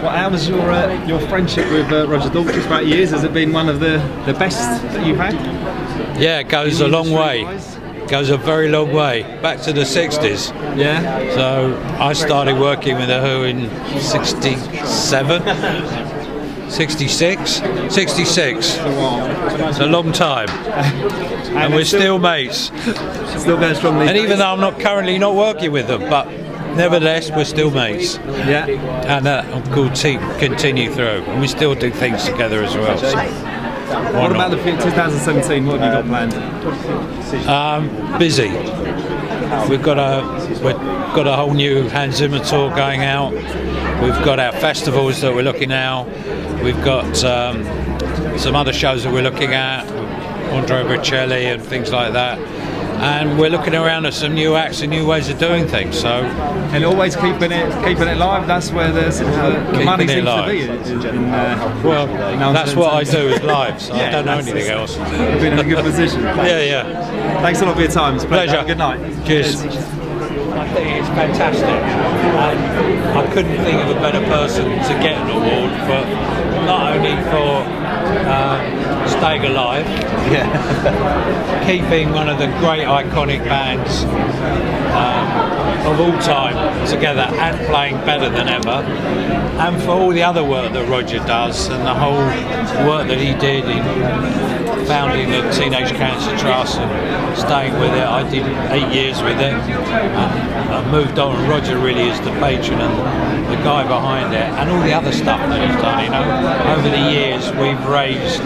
Well, how was your friendship with Roger Daltrey throughout years? Has it been one of the best that you've had? Yeah, it goes a long way. Goes a very long way, back to the 60s. Yeah. So I started working with The Who in 67, 66, 66. It's a long time. And we're still mates. Still going strong. And even though I'm not currently not working with them, but nevertheless we're still mates. Yeah. And of course continue through. And we still do things together as well. So. What about the 2017? What have you got planned? Busy. We've got a whole new Hans Zimmer tour going out. We've got our festivals that we're looking at. We've got some other shows that we're looking at, Andrea Bocelli and things like that. And we're looking around at some new acts and new ways of doing things. So, and always keeping it live. That's where the money seems to be. Well, that's what I do is live. So I don't know anything else. You've been in a good position. Yeah. Thanks a lot for your time. It's a pleasure. Good night. Cheers. I think it's fantastic. I couldn't think of a better person to get an award for, not only for staying alive, keeping one of the great iconic bands of all time together and playing better than ever, and for all the other work that Roger does and the whole work that he did in founding the Teenage Cancer Trust and staying with it. I did 8 years with it. I moved on, and Roger really is the patron and the guy behind it, and all the other stuff that he's done. You know, over the years we've raised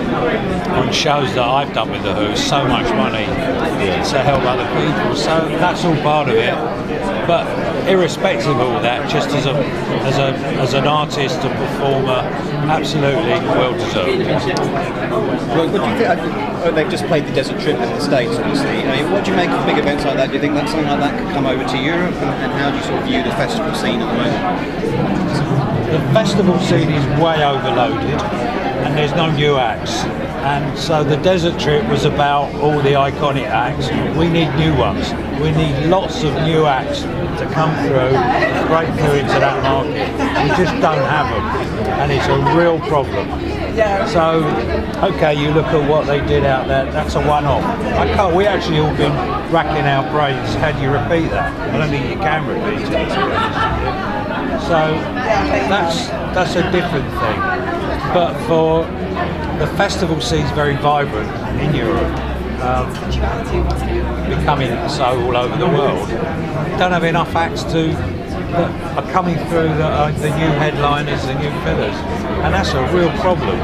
on shows that I've done with The Who so much money to help other people. So that's all part of it. But irrespective of all that, just as an artist, a performer, absolutely well deserved. Well, what do you think? They've just played the Desert Trip in the States, obviously. I mean, what do you make of big events like that? Do you think that something like that could come over to Europe? And how do you sort of view the festival scene at the moment? The festival scene is way overloaded, and there's no new acts. And so the Desert Trip was about all the iconic acts. We need new ones. We need lots of new acts to come through, break through into that market. We just don't have them, and it's a real problem. So, okay, you look at what they did out there, that's a one-off. We actually all been racking our brains, how do you repeat that? I don't think you can repeat it. So, that's a different thing. But for the festival scene's very vibrant in Europe, becoming so all over the world. Don't have enough acts that are coming through that are the new headliners, the new fillers, and that's a real problem.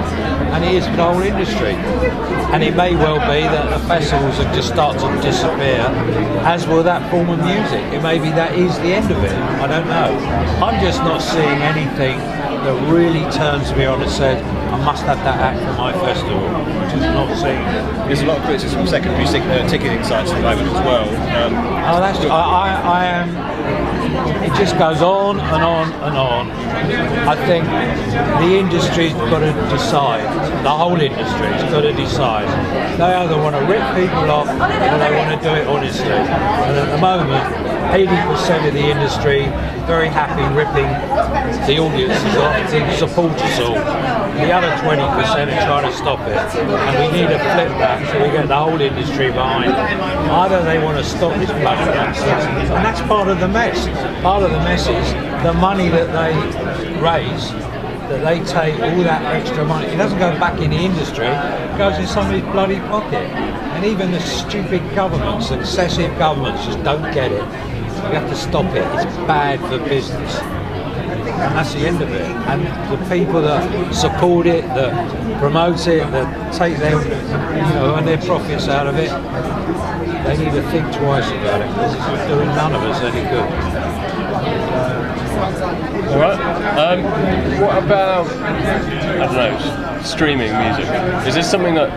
And it is for the whole industry. And it may well be that the festivals will just start to disappear, as will that form of music. It may be that is the end of it. I don't know. I'm just not seeing anything that really turns me on and says, I must have that act for my festival. I'm just not seeing it. There's a lot of criticism from secondary ticketing sites at the moment as well. I am. It just goes on and on and on. I think the industry's got to decide. The whole industry's got to decide. They either want to rip people off or they want to do it honestly. And at the moment, 80% of the industry very happy ripping the audiences off to support us all. The other 20% are trying to stop it, and we need to flip that so we get the whole industry behind it. Either they want to stop this bloody nonsense, and that's part of the mess. Part of the mess is the money that they raise, that they take all that extra money. It doesn't go back in the industry, it goes in somebody's bloody pocket. And even the stupid governments, successive governments, just don't get it. You have to stop it. It's bad for business. And that's the end of it. And the people that support it, that promote it, that take their, and their profits out of it, they need to think twice about it, because it's doing none of us any good. All right. What about, I don't know, streaming music? Is this something that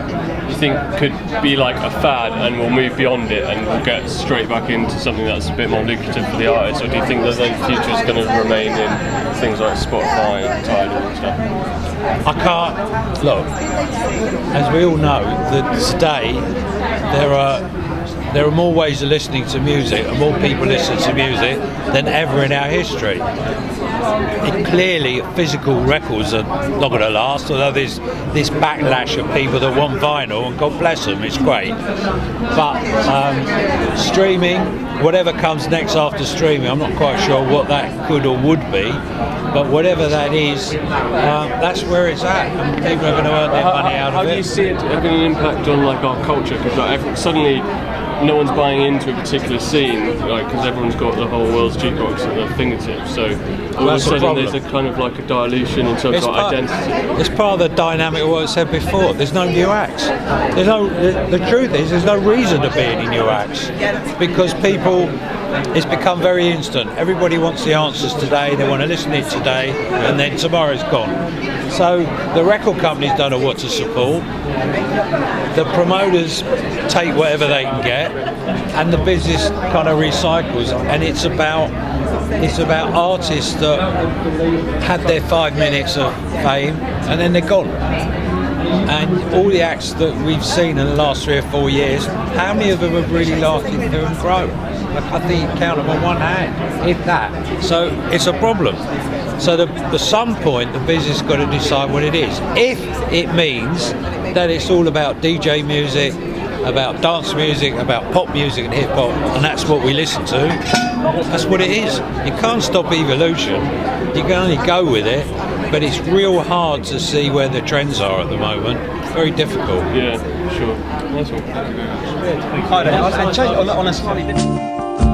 you think could be like a fad and we'll move beyond it and we'll get straight back into something that's a bit more lucrative for the artists, or do you think that the future is going to remain in things like Spotify and Tidal and stuff? I can't, look, as we all know, that today there are there are more ways of listening to music, and more people listen to music than ever in our history. Clearly, physical records are not going to last, although there's this backlash of people that want vinyl, and God bless them, it's great. But streaming, whatever comes next after streaming, I'm not quite sure what that could or would be, but whatever that is, that's where it's at, and people are going to earn their money out of it. How do you see it having an impact on like our culture? Because suddenly no one's buying into a particular scene, because everyone's got the whole world's jukebox at their fingertips. So all of a sudden there's a kind of like a dilution in terms of identity. It's part of the dynamic of what I said before. There's no new acts. The truth is, there's no reason to be any new acts, because people, it's become very instant. Everybody wants the answers today, they want to listen to it today, and then tomorrow's gone. So the record companies don't know what to support. The promoters take whatever they can get, and the business kind of recycles. And it's about artists that had their 5 minutes of fame and then they're gone. And all the acts that we've seen in the last 3 or 4 years, how many of them have really lasted through and grown? I think you count them on one hand, if that. So it's a problem. So at some point, the business has got to decide what it is. If it means that it's all about DJ music, about dance music, about pop music and hip hop, and that's what we listen to, that's what it is. You can't stop evolution. You can only go with it, but it's real hard to see where the trends are at the moment. Very difficult. Yeah, sure. Nice one. Thank you very much. Hi there. And change on a slightly different